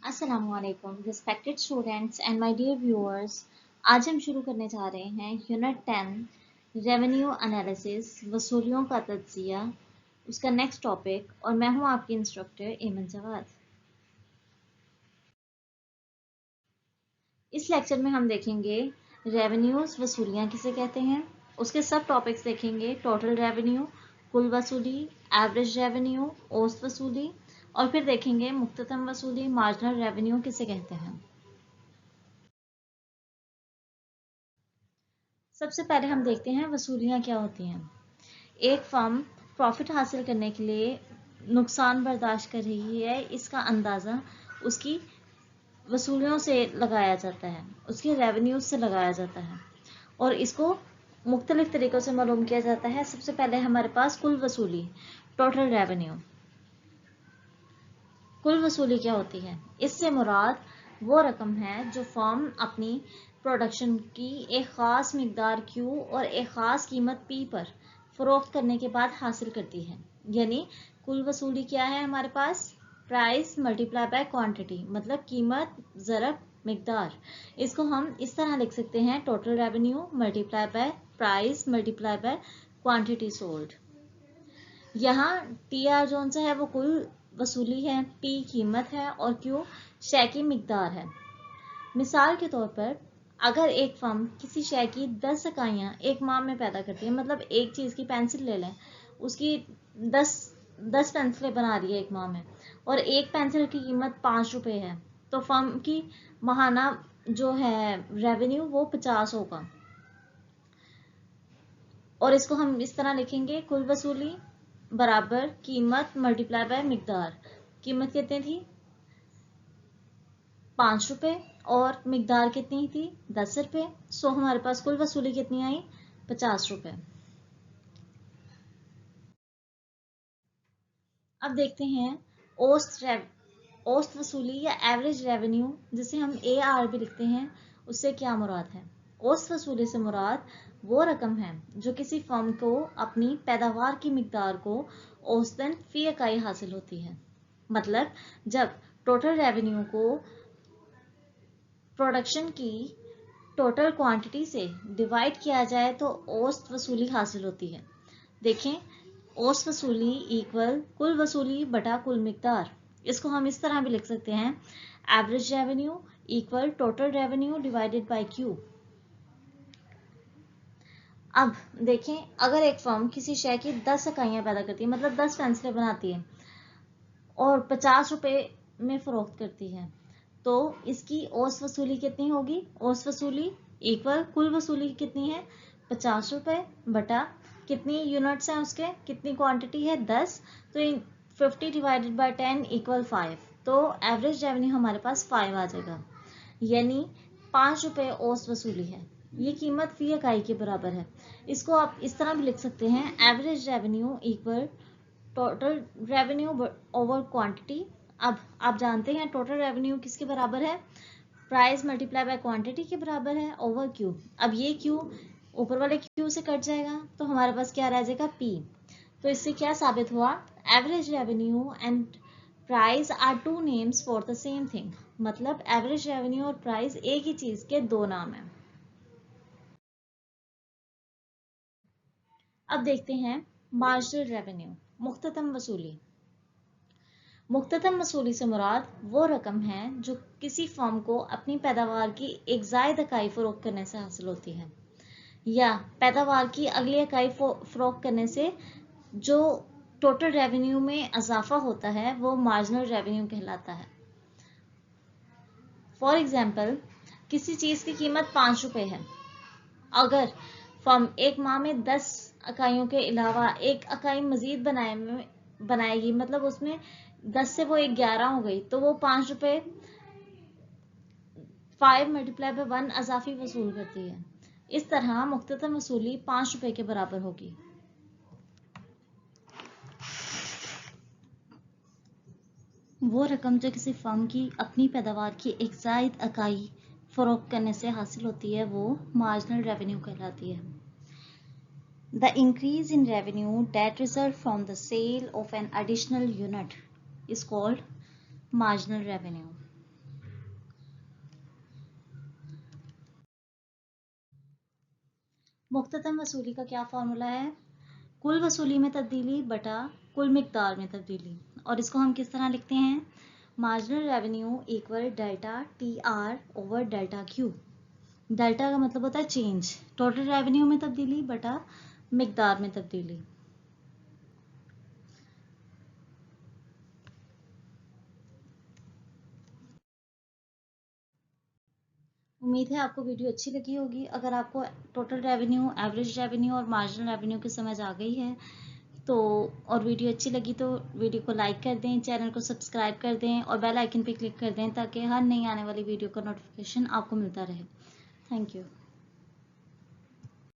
Assalamualaikum respected students and my dear viewers। आज हम शुरू करने जा रहे हैं यूनिट 10 रेवेन्यू एनालिसिस, वसूलियों का तज्जिया, उसका नेक्स्ट टॉपिक। और मैं हूं आपकी इंस्ट्रक्टर एमन जवाद। इस लेक्चर में हम देखेंगे रेवेन्यूज, वसूलियां किसे कहते हैं, उसके सब टॉपिक्स देखेंगे। टोटल रेवेन्यू, कुल वसूली, एवरेज रेवेन्यू, औसत वसूली, और फिर देखेंगे मुख्ततम वसूली, मार्जिनल रेवेन्यू किसे कहते हैं। सबसे पहले हम देखते हैं वसूलियाँ क्या होती हैं। एक फर्म प्रॉफिट हासिल करने के लिए नुकसान बर्दाश्त कर रही है, इसका अंदाज़ा उसकी वसूलियों से लगाया जाता है, उसके रेवेन्यूज से लगाया जाता है, और इसको मुख्तलिफ तरीक़ों से मालूम किया जाता है। सबसे पहले हमारे पास कुल वसूली, टोटल रेवेन्यू। कुल वसूली क्या होती है? इससे मुराद वो रकम है जो फर्म अपनी प्रोडक्शन की एक ख़ास मिकदार Q और एक ख़ास कीमत P पर फ़रोख्त करने के बाद हासिल करती है। यानी कुल वसूली क्या है हमारे पास? प्राइस मल्टीप्लाई बाय क्वांटिटी, मतलब कीमत ज़रब मिकदार। इसको हम इस तरह लिख सकते हैं, total revenue multiply by price multiply by quantity sold. यहाँ TR जोन सा है वो कुल वसूली है, P कीमत है और Q शय की मिकदार है। मिसाल के तौर पर अगर एक फर्म किसी शय की 10 इकाइयाँ एक माह में पैदा करती है, मतलब एक चीज़ की पेंसिल ले लें, उसकी 10 पेंसिलें बना रही है एक माह में, और एक पेंसिल की कीमत 5 रुपये है, तो फर्म की माहाना जो है रेवेन्यू वो 50 होगा। और इसको हम इस तरह लिखेंगे, कुल वसूली बराबर कीमत मल्टीप्लाई बाय मिकदार। कीमत कितनी थी? 5 रुपये, और मिकदार कितनी थी? 10 रुपये। सो हमारे पास कुल वसूली कितनी आई? 50 रुपये। अब देखते हैं औसत वसूली या एवरेज रेवेन्यू, जिसे हम AR भी लिखते हैं, उससे क्या मुराद है? औसत वसूली से मुराद वो रकम है जो किसी फर्म को अपनी पैदावार की मिकदार को औसतन फी इकाई हासिल होती है। मतलब जब टोटल रेवेन्यू को प्रोडक्शन की टोटल क्वांटिटी से डिवाइड किया जाए तो औसत वसूली हासिल होती है। देखें, औसत वसूली इक्वल कुल वसूली बटा कुल मिकदार। इसको हम इस तरह भी लिख सकते हैं, average revenue equal total revenue divided by Q। अब देखें, अगर एक फर्म किसी शय की 10 इकाइयाँ पैदा करती है, मतलब 10 पेंसिलें बनाती है, और 50 रुपये में फ़रोख्त करती है, तो इसकी औसत वसूली कितनी होगी? औसत वसूली इक्वल कुल वसूली कितनी है? 50 रुपये बटा कितनी यूनिट्स हैं उसके, कितनी क्वांटिटी है? 10। तो 50 डिवाइडेड बाय 10 इक्वल 5। तो एवरेज रेवेन्यू हमारे पास 5 आ जाएगा। यानी 5 रुपये औसत वसूली है। ये कीमत फी इकाई के बराबर है। इसको आप इस तरह भी लिख सकते हैं, average revenue equal total revenue over quantity. अब आप जानते हैं टोटल रेवेन्यू किसके बराबर है? प्राइस मल्टीप्लाई बाय क्वांटिटी के बराबर है ओवर Q। अब ये Q ऊपर वाले Q से कट जाएगा, तो हमारे पास क्या रह जाएगा? P। तो इससे क्या साबित हुआ? Average revenue and price are two names for the same thing. मतलब एवरेज रेवेन्यू और प्राइस एक ही चीज के दो नाम हैं। अब देखते हैं मार्जिनल रेवेन्यू, मुख्ततम वसूली। मुख्ततम वसूली से मुराद वो रकम है जो किसी फर्म को अपनी पैदावार की एक ज़ायद इकाई फ़रोख्त करने से हासिल होती है, या पैदावार की अगली इकाई फ़रोख्त करने से जो टोटल रेवेन्यू में इजाफा होता है वो मार्जिनल रेवेन्यू कहलाता है। फॉर एग्जाम्पल, किसी चीज़ की कीमत 5 रुपये है। अगर फर्म एक माह में 10 इकाइयों के अलावा एक इकाई मजीद बनाएगी, मतलब उसमें 10 से वो 11 हो गई, तो वो 5 रुपये 5 मल्टीप्लाई बाय 1 अजाफी वसूल करती है। इस तरह मुख्ततम वसूली 5 रुपये के बराबर होगी। वो रकम जो किसी फर्म की अपनी पैदावार की एक ज़ायद इकाई फ़रोख्त करने से हासिल होती है वो मार्जिनल रेवेन्यू कहलाती है। The increase in revenue that result from the sale of an additional unit is called marginal revenue. मुख्ततम वसूली का क्या फॉर्मूला है? कुल वसूली में तब्दीली बटा कुल मिकदार में तब्दीली। और इसको हम किस तरह लिखते हैं? Marginal revenue equal delta T R over delta Q. Delta का मतलब होता है चेंज, टोटल रेवेन्यू में तब्दीली बटा मिकदार में तब्दीली। उम्मीद है आपको वीडियो अच्छी लगी होगी। अगर आपको टोटल रेवेन्यू, एवरेज रेवेन्यू और मार्जिनल रेवेन्यू की समझ आ गई है तो, और वीडियो अच्छी लगी तो वीडियो को लाइक कर दें, चैनल को सब्सक्राइब कर दें और बेल आइकन पे क्लिक कर दें ताकि हर नई आने वाली वीडियो का नोटिफिकेशन आपको मिलता रहे। Thank you.